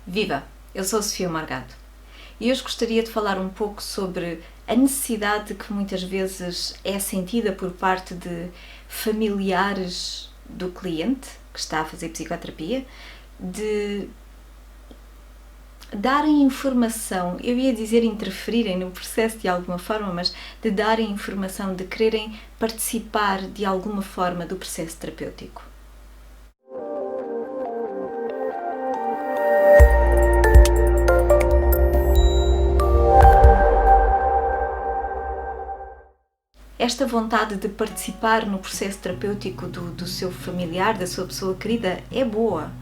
Viva! Eu sou a Sofia Morgado e hoje gostaria de falar um pouco sobre a necessidade que muitas vezes é sentida por parte de familiares do cliente que está a fazer psicoterapia de darem informação, eu ia dizer interferirem no processo de alguma forma, mas de darem informação, de quererem participar de alguma forma do processo terapêutico. Esta vontade de participar no processo terapêutico do seu familiar, da sua pessoa querida, é boa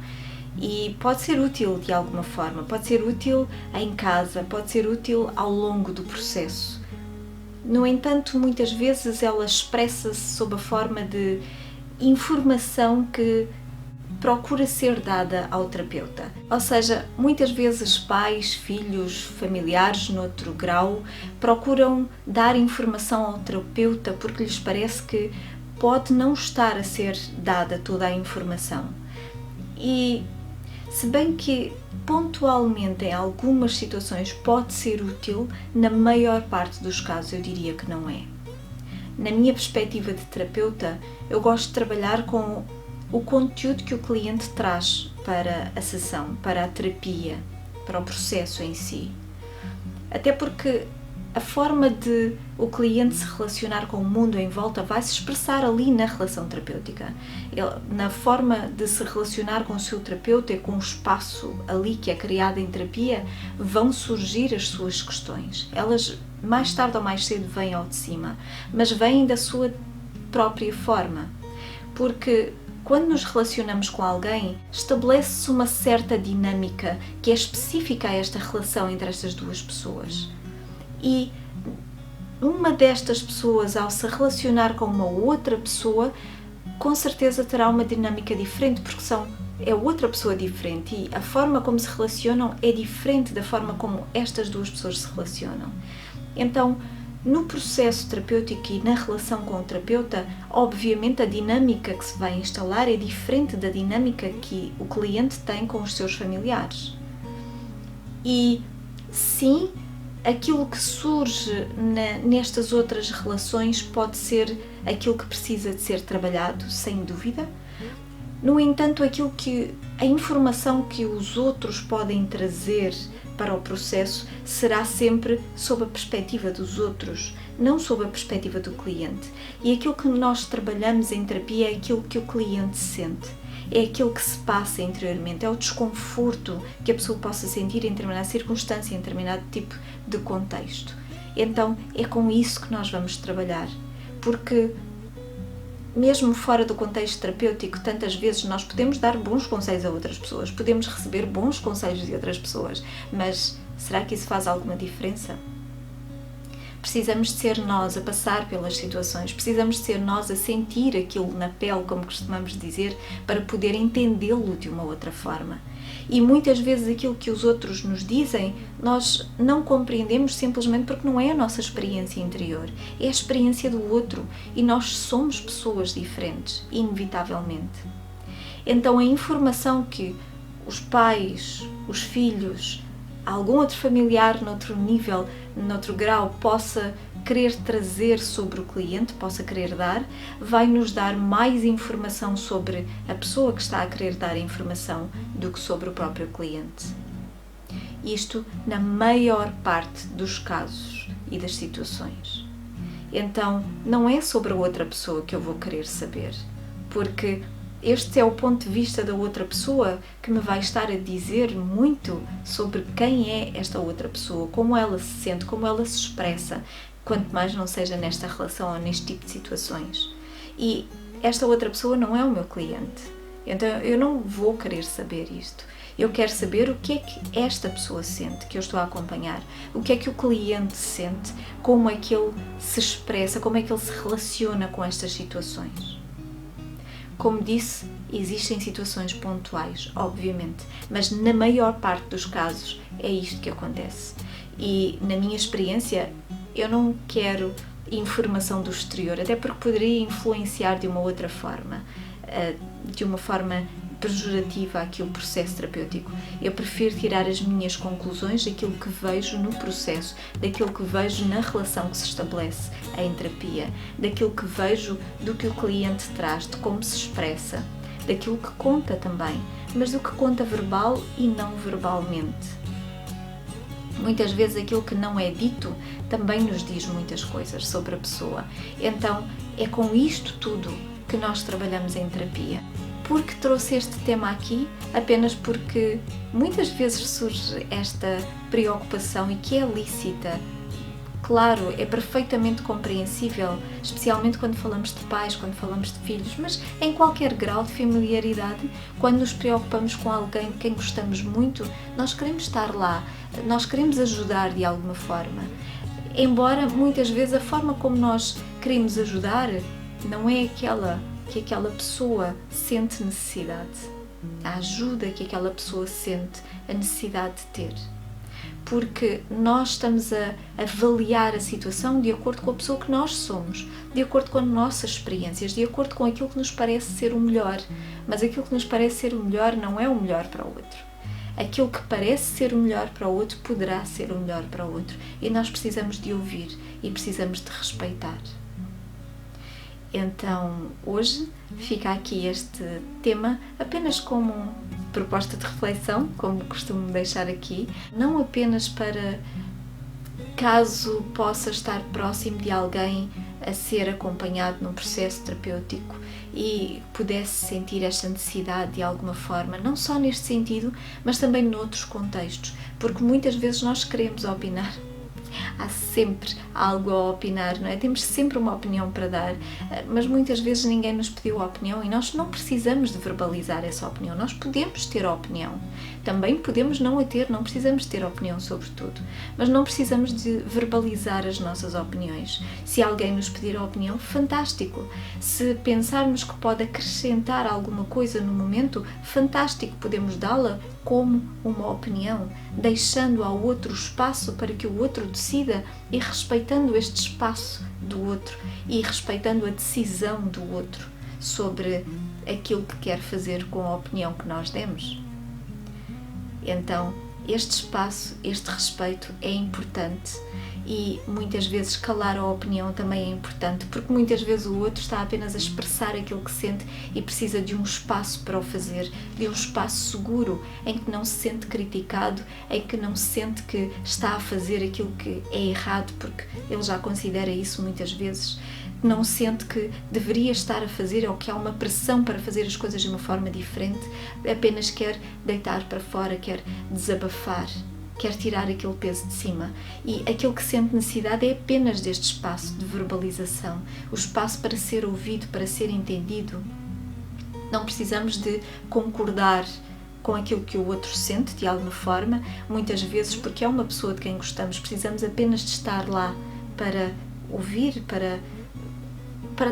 e pode ser útil de alguma forma, pode ser útil em casa, pode ser útil ao longo do processo. No entanto, muitas vezes ela expressa-se sob a forma de informação que procura ser dada ao terapeuta. Ou seja, muitas vezes pais, filhos, familiares noutro grau procuram dar informação ao terapeuta porque lhes parece que pode não estar a ser dada toda a informação. E se bem que pontualmente em algumas situações pode ser útil, na maior parte dos casos eu diria que não é. Na minha perspectiva de terapeuta, eu gosto de trabalhar com o conteúdo que o cliente traz para a sessão, para a terapia, para o processo em si. Até porque a forma de o cliente se relacionar com o mundo em volta vai se expressar ali na relação terapêutica. Na forma de se relacionar com o seu terapeuta e com o espaço ali que é criado em terapia, vão surgir as suas questões. Elas, mais tarde ou mais cedo, vêm ao de cima, mas vêm da sua própria forma. Porque quando nos relacionamos com alguém, estabelece-se uma certa dinâmica que é específica a esta relação entre estas duas pessoas. E uma destas pessoas, ao se relacionar com uma outra pessoa, com certeza terá uma dinâmica diferente, porque é outra pessoa diferente e a forma como se relacionam é diferente da forma como estas duas pessoas se relacionam. Então, no processo terapêutico e na relação com o terapeuta, obviamente a dinâmica que se vai instalar é diferente da dinâmica que o cliente tem com os seus familiares. E sim, aquilo que surge nestas outras relações pode ser aquilo que precisa de ser trabalhado, sem dúvida. No entanto, a informação que os outros podem trazer para o processo será sempre sob a perspectiva dos outros, não sob a perspectiva do cliente. E aquilo que nós trabalhamos em terapia é aquilo que o cliente sente, é aquilo que se passa interiormente, é o desconforto que a pessoa possa sentir em determinada circunstância, em determinado tipo de contexto. Então é com isso que nós vamos trabalhar, porque mesmo fora do contexto terapêutico, tantas vezes nós podemos dar bons conselhos a outras pessoas, podemos receber bons conselhos de outras pessoas, mas será que isso faz alguma diferença? Precisamos de ser nós a passar pelas situações, precisamos de ser nós a sentir aquilo na pele, como costumamos dizer, para poder entendê-lo de uma outra forma. E muitas vezes aquilo que os outros nos dizem, nós não compreendemos simplesmente porque não é a nossa experiência interior, é a experiência do outro e nós somos pessoas diferentes, inevitavelmente. Então a informação que os pais, os filhos, algum outro familiar noutro nível, noutro grau, possa querer trazer sobre o cliente, possa querer dar, vai nos dar mais informação sobre a pessoa que está a querer dar a informação do que sobre o próprio cliente. Isto na maior parte dos casos e das situações. Então, não é sobre a outra pessoa que eu vou querer saber, porque este é o ponto de vista da outra pessoa que me vai estar a dizer muito sobre quem é esta outra pessoa, como ela se sente, como ela se expressa, quanto mais não seja nesta relação ou neste tipo de situações. E esta outra pessoa não é o meu cliente, então eu não vou querer saber isto. Eu quero saber o que é que esta pessoa sente, que eu estou a acompanhar, o que é que o cliente sente, como é que ele se expressa, como é que ele se relaciona com estas situações. Como disse, existem situações pontuais, obviamente, mas na maior parte dos casos é isto que acontece. E na minha experiência, eu não quero informação do exterior, até porque poderia influenciar de uma outra forma, de uma forma pejorativa aqui o processo terapêutico. Eu prefiro tirar as minhas conclusões daquilo que vejo no processo, daquilo que vejo na relação que se estabelece em terapia, daquilo que vejo do que o cliente traz, de como se expressa, daquilo que conta também, mas do que conta verbal e não verbalmente. Muitas vezes aquilo que não é dito também nos diz muitas coisas sobre a pessoa. Então é com isto tudo que nós trabalhamos em terapia. Porque trouxe este tema aqui? Apenas porque muitas vezes surge esta preocupação e que é lícita. Claro, é perfeitamente compreensível, especialmente quando falamos de pais, quando falamos de filhos, mas em qualquer grau de familiaridade, quando nos preocupamos com alguém de quem gostamos muito, nós queremos estar lá, nós queremos ajudar de alguma forma. Embora muitas vezes a forma como nós queremos ajudar não é aquela que aquela pessoa sente necessidade, a ajuda que aquela pessoa sente a necessidade de ter. Porque nós estamos a avaliar a situação de acordo com a pessoa que nós somos, de acordo com as nossas experiências, de acordo com aquilo que nos parece ser o melhor. Mas aquilo que nos parece ser o melhor não é o melhor para o outro. Aquilo que parece ser o melhor para o outro poderá ser o melhor para o outro. E nós precisamos de ouvir e precisamos de respeitar. Então, hoje fica aqui este tema apenas como proposta de reflexão, como costumo deixar aqui, não apenas para caso possa estar próximo de alguém a ser acompanhado num processo terapêutico e pudesse sentir esta necessidade de alguma forma, não só neste sentido, mas também noutros contextos, porque muitas vezes nós queremos opinar. Há sempre algo a opinar, não é? Temos sempre uma opinião para dar, mas muitas vezes ninguém nos pediu a opinião e nós não precisamos de verbalizar essa opinião. Nós podemos ter opinião, também podemos não a ter, não precisamos ter opinião sobre tudo, mas não precisamos de verbalizar as nossas opiniões. Se alguém nos pedir a opinião, fantástico. Se pensarmos que pode acrescentar alguma coisa no momento, fantástico, podemos dá-la como uma opinião, deixando ao outro espaço para que o outro decida e respeitando este espaço do outro e respeitando a decisão do outro sobre aquilo que quer fazer com a opinião que nós demos. Então, este espaço, este respeito é importante e muitas vezes calar a opinião também é importante, porque muitas vezes o outro está apenas a expressar aquilo que sente e precisa de um espaço para o fazer, de um espaço seguro em que não se sente criticado, em que não se sente que está a fazer aquilo que é errado, porque ele já considera isso muitas vezes, não sente que deveria estar a fazer ou que há uma pressão para fazer as coisas de uma forma diferente, apenas quer deitar para fora, quer desabafar, quer tirar aquele peso de cima. E aquilo que sente necessidade é apenas deste espaço de verbalização, o espaço para ser ouvido, para ser entendido. Não precisamos de concordar com aquilo que o outro sente de alguma forma, muitas vezes porque é uma pessoa de quem gostamos, precisamos apenas de estar lá para ouvir, para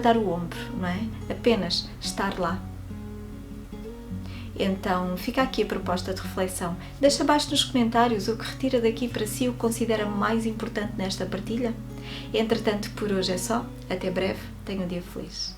dar o ombro, não é? Apenas estar lá. Então, fica aqui a proposta de reflexão. Deixa abaixo nos comentários o que retira daqui para si, o que considera mais importante nesta partilha. Entretanto, por hoje é só. Até breve. Tenha um dia feliz.